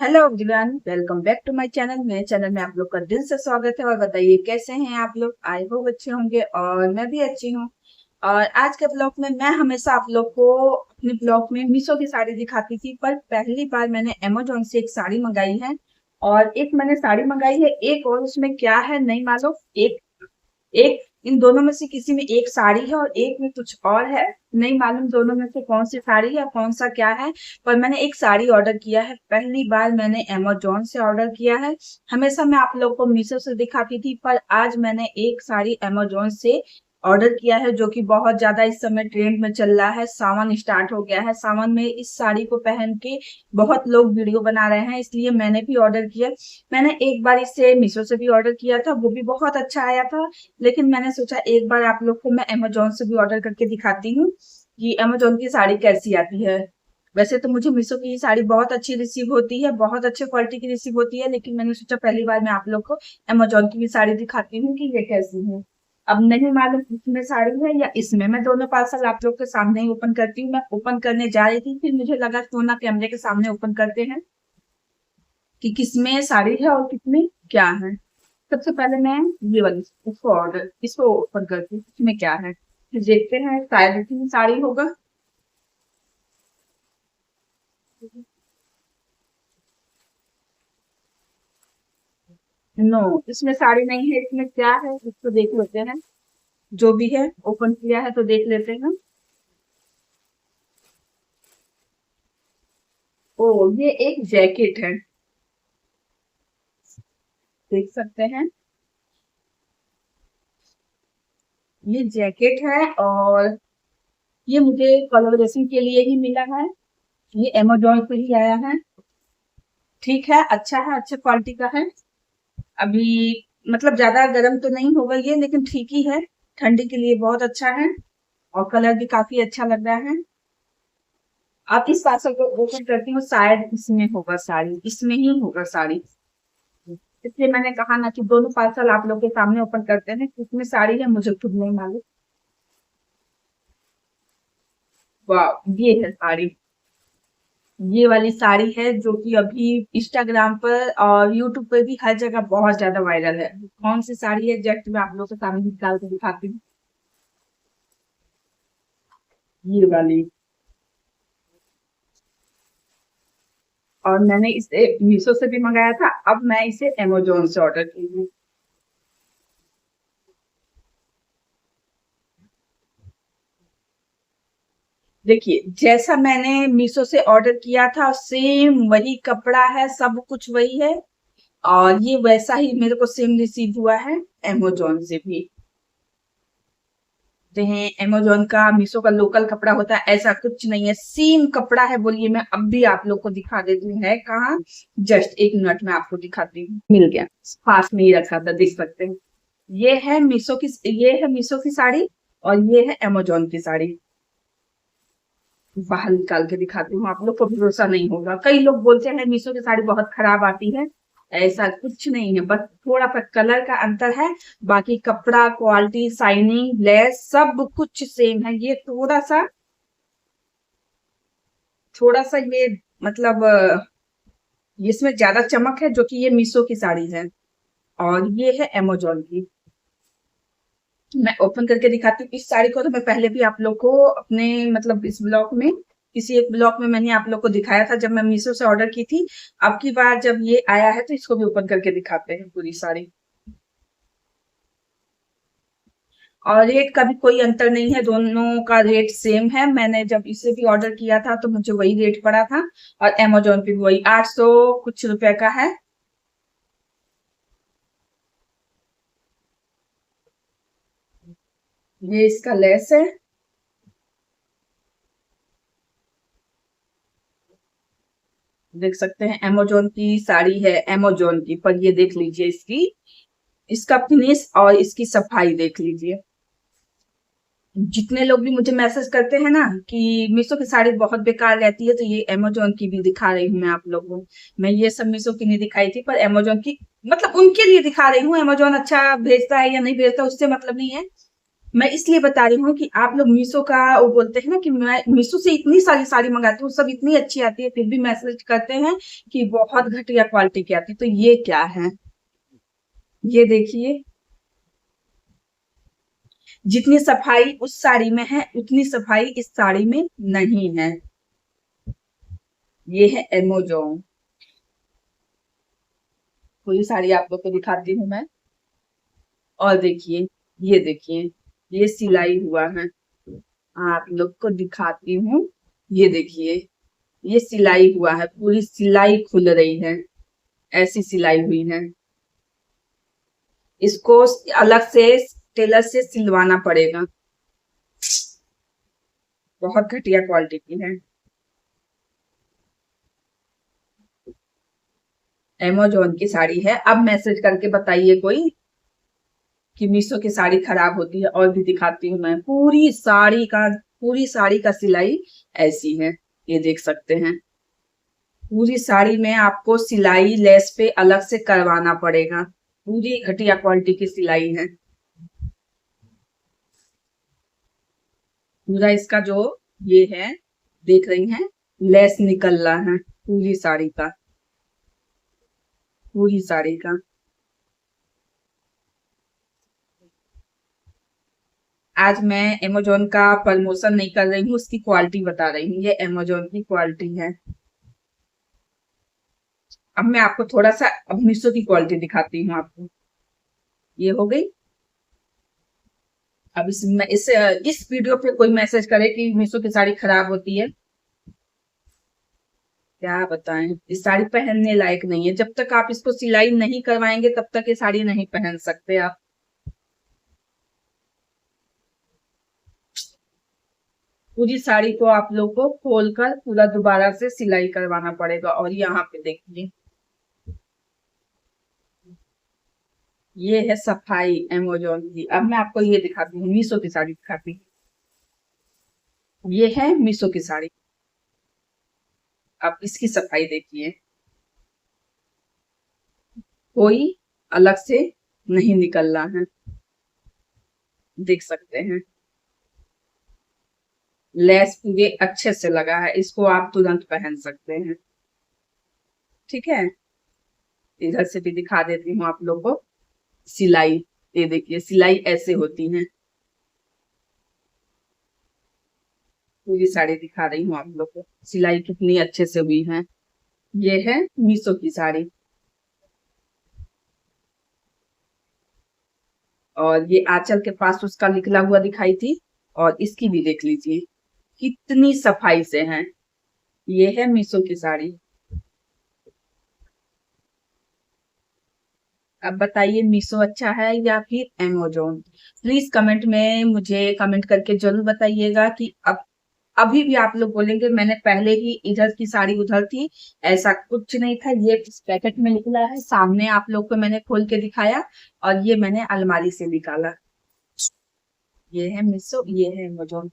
Hello everyone, welcome back to my channel. मेरे channel में आप लोग का दिल से स्वागत है। और बताइए कैसे हैं आप लोग। आई होप अच्छे होंगे और मैं भी अच्छी हूँ। और आज के ब्लॉग में मैं हमेशा आप लोग को अपने ब्लॉग में मीशो की साड़ी दिखाती थी, पर पहली बार मैंने अमेजोन से एक साड़ी मंगाई है। और एक मैंने साड़ी मंगाई है, एक और उसमें क्या है नहीं मालूम। एक एक इन दोनों में से किसी में एक साड़ी है और एक में कुछ और है। नहीं मालूम दोनों में से कौन सी साड़ी है कौन सा क्या है। पर मैंने एक साड़ी ऑर्डर किया है, पहली बार मैंने अमेजोन से ऑर्डर किया है। हमेशा मैं आप लोग को मीशो से दिखाती थी, पर आज मैंने एक साड़ी अमेजोन से ऑर्डर किया है, जो कि बहुत ज्यादा इस समय ट्रेंड में चल रहा है। सावन स्टार्ट हो गया है, सावन में इस साड़ी को पहन के बहुत लोग वीडियो बना रहे हैं, इसलिए मैंने भी ऑर्डर किया। मैंने एक बार इसे मीशो से भी ऑर्डर किया था, वो भी बहुत अच्छा आया था। लेकिन मैंने सोचा एक बार आप लोग को मैं अमेजोन से भी ऑर्डर करके दिखाती हूँ कि अमेजोन की साड़ी कैसी आती है। वैसे तो मुझे मीशो की साड़ी बहुत अच्छी रिसीव होती है, बहुत अच्छे क्वालिटी की रिसीव होती है, लेकिन मैंने सोचा पहली बार मैं आप लोग को अमेजोन की भी साड़ी दिखाती हूँ कि ये कैसी है। अब नहीं मालूम इसमें साड़ी है या इसमें। मैं दोनों पार्सल आप लोग के सामने ही ओपन करती हूँ। मैं ओपन करने जा रही थी, फिर मुझे लगा क्यों ना कैमरे के सामने ओपन करते हैं कि किसमें साड़ी है और किसमें क्या है। सबसे पहले मैं ये वाली इसको ओपन करती हूँ, इसमें क्या है फिर देखते हैं। शायद इसमें साड़ी होगा। नो, इसमें साड़ी नहीं है। इसमें क्या है इसको देख लेते हैं। जो भी है ओपन किया है तो देख लेते हैं। ओ, ये एक जैकेट है, देख सकते हैं। ये जैकेट है और ये मुझे कोलैबोरेशन के लिए ही मिला है। ये अमेजोन से ही आया है। ठीक है, अच्छा है, अच्छे क्वालिटी का है। अभी मतलब ज्यादा गर्म तो नहीं होगा ये, लेकिन ठीक ही है। ठंडी के लिए बहुत अच्छा है और कलर भी काफी अच्छा लग रहा है। आप इस पार्सल को ओपन करती हूँ, शायद इसमें होगा साड़ी, इसमें ही होगा साड़ी। इसलिए मैंने कहा ना कि दोनों पार्सल आप लोग के सामने ओपन करते हैं। किसमें साड़ी है मुझे खुद नहीं मालूम। वाह, ये है साड़ी। ये वाली साड़ी है जो कि अभी इंस्टाग्राम पर और यूट्यूब पर भी हर जगह बहुत ज्यादा वायरल है। कौन सी साड़ी है जस्ट मैं आप लोग के सामने निकाल के दिखाती हूँ। ये वाली। और मैंने इसे मीशो से भी मंगाया था, अब मैं इसे अमेजोन से ऑर्डर की हूँ। देखिए, जैसा मैंने मीशो से ऑर्डर किया था सेम वही कपड़ा है, सब कुछ वही है। और ये वैसा ही मेरे को सेम रिसीव हुआ है अमेजोन से भी। तो हैं अमेजोन का मीशो का लोकल कपड़ा होता है, ऐसा कुछ नहीं है, सेम कपड़ा है। बोलिए, मैं अब भी आप लोग को दिखा देती हूँ है कहाँ। जस्ट एक मिनट में आपको दिखाती हूँ। मिल गया, पास में ही रखा था, देख सकते हैं। ये है मीशो की, ये है मीशो की साड़ी और ये है अमेजोन की साड़ी। बाहर निकाल के दिखाती हूँ, आप लोग को भरोसा नहीं होगा। कई लोग बोलते हैं मीशो की साड़ी बहुत खराब आती है। ऐसा कुछ नहीं है, बस थोड़ा सा कलर का अंतर है। बाकी कपड़ा, क्वालिटी, शाइनिंग, लेस सब कुछ सेम है। ये थोड़ा सा ये मतलब इसमें ज्यादा चमक है, जो कि ये मीशो की साड़ी है और ये है अमेजोन की। मैं ओपन करके दिखाती हूँ इस साड़ी को। तो मैं पहले भी आप लोग को अपने मतलब इस ब्लॉग में, किसी एक ब्लॉग में मैंने आप लोग को दिखाया था जब मैं मीशो से ऑर्डर की थी। अब की बार जब ये आया है तो इसको भी ओपन करके दिखाते हैं पूरी साड़ी। और रेट का भी कोई अंतर नहीं है, दोनों का रेट सेम है। मैंने जब इसे भी ऑर्डर किया था तो मुझे वही रेट पड़ा था और अमेजोन पे भी वही 800 कुछ रुपए का है। ये इसका लेस है, देख सकते हैं। अमेजोन की साड़ी है अमेजोन की, पर ये देख लीजिए इसकी, इसका फिनिश और इसकी सफाई देख लीजिए। जितने लोग भी मुझे मैसेज करते हैं ना कि मीशो की साड़ी बहुत बेकार रहती है, तो ये अमेजोन की भी दिखा रही हूँ मैं आप लोगों को। मैं ये सब मीशो की नहीं दिखाई थी, पर अमेजोन की मतलब उनके लिए दिखा रही हूँ। अमेजोन अच्छा भेजता है या नहीं भेजता उससे मतलब नहीं है। मैं इसलिए बता रही हूँ कि आप लोग मीशो का वो बोलते हैं ना कि मैं मीशो से इतनी सारी साड़ी मंगाती हूँ, सब इतनी अच्छी आती है, फिर भी मैसेज करते हैं कि बहुत घटिया क्वालिटी की आती है। तो ये क्या है, ये देखिए, जितनी सफाई उस साड़ी में है उतनी सफाई इस साड़ी में नहीं है। ये है एमेजोन। पूरी साड़ी आप लोग को दिखाती हूँ मैं। और देखिए, ये देखिए, ये सिलाई हुआ है, आप लोग को दिखाती हूँ। ये देखिए, ये सिलाई हुआ है, पूरी सिलाई खुल रही है, ऐसी सिलाई हुई है। इसको अलग से टेलर से सिलवाना पड़ेगा। बहुत घटिया क्वालिटी की है। अमेजोन की साड़ी है। अब मैसेज करके बताइए कोई कि मीशो की साड़ी खराब होती है। और भी दिखाती हूँ मैं। पूरी साड़ी का सिलाई ऐसी है, ये देख सकते हैं। पूरी साड़ी में आपको सिलाई लेस पे अलग से करवाना पड़ेगा। पूरी घटिया क्वालिटी की सिलाई है। पूरा इसका जो ये है, देख रही हैं, लेस निकल रहा है पूरी साड़ी का, पूरी साड़ी का। आज मैं अमेजोन का प्रमोशन नहीं कर रही हूँ, उसकी क्वालिटी बता रही हूँ। ये अमेजोन की क्वालिटी है। अब मैं आपको थोड़ा सा अब मीशो की क्वालिटी दिखाती हूँ आपको। ये हो गई। अब इस वीडियो पे कोई मैसेज करे कि मीशो की साड़ी खराब होती है, क्या बताएं। इस साड़ी पहनने लायक नहीं है। जब तक आप इसको सिलाई नहीं करवाएंगे तब तक ये साड़ी नहीं पहन सकते आप। पूरी साड़ी को आप लोग को खोलकर पूरा दोबारा से सिलाई करवाना पड़ेगा। और यहाँ पे देखिए, ये है सफाई अमेजोन की। अब मैं आपको ये दिखाती हूँ, मीशो की साड़ी दिखाती हूँ। ये है मीशो की साड़ी। अब इसकी सफाई देखिए, कोई अलग से नहीं निकल रहा है, देख सकते हैं। लेस पूरे अच्छे से लगा है, इसको आप तुरंत पहन सकते हैं। ठीक है, इधर से भी दिखा देती हूँ आप लोग को सिलाई। ये देखिए, सिलाई ऐसे होती है। पूरी साड़ी दिखा रही हूँ आप लोग को, सिलाई कितनी अच्छे से हुई है। ये है मीशो की साड़ी। और ये आंचल के पास उसका निकला हुआ दिखाई थी। और इसकी भी देख लीजिए, कितनी सफाई से है। ये है मीशो की साड़ी। अब बताइए, मीशो अच्छा है या फिर अमेजोन? प्लीज कमेंट में मुझे कमेंट करके जरूर बताइएगा कि अब अभी भी आप लोग बोलेंगे मैंने पहले ही इधर की साड़ी उधर थी। ऐसा कुछ नहीं था। ये इस पैकेट में निकला है, सामने आप लोग को मैंने खोल के दिखाया। और ये मैंने अलमारी से निकाला। ये है मीशो, ये है अमेजोन।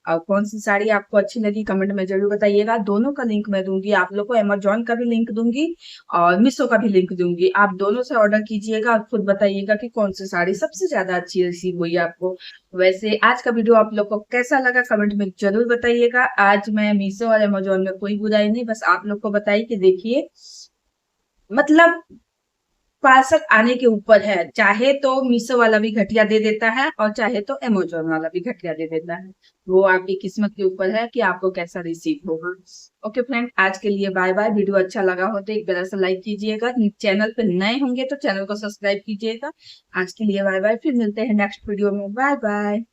और कौन सी साड़ी आपको अच्छी लगी कमेंट में जरूर बताइएगा। दोनों का लिंक मैं दूंगी आप लोग को, अमेजोन का भी लिंक दूंगी और मीशो का भी लिंक दूंगी। आप दोनों से ऑर्डर कीजिएगा और खुद बताइएगा कि कौन सी साड़ी सबसे ज्यादा अच्छी रिसीव हुई आपको। वैसे आज का वीडियो आप लोग को कैसा लगा कमेंट में जरूर बताइएगा। आज मैं मीशो और अमेजोन में कोई बुराई नहीं, बस आप लोग को बताई कि देखिए, मतलब पार्सल आने के ऊपर है। चाहे तो मीशो वाला भी घटिया दे देता है और चाहे तो अमेजोन वाला भी घटिया दे देता है। वो आपकी किस्मत के ऊपर है कि आपको कैसा रिसीव होगा। ओके फ्रेंड, आज के लिए बाय बाय। वीडियो अच्छा लगा हो तो एक बड़ा सा लाइक कीजिएगा। चैनल पे नए होंगे तो चैनल को सब्सक्राइब कीजिएगा। आज के लिए बाय बाय, फिर मिलते हैं नेक्स्ट वीडियो में। Bye bye.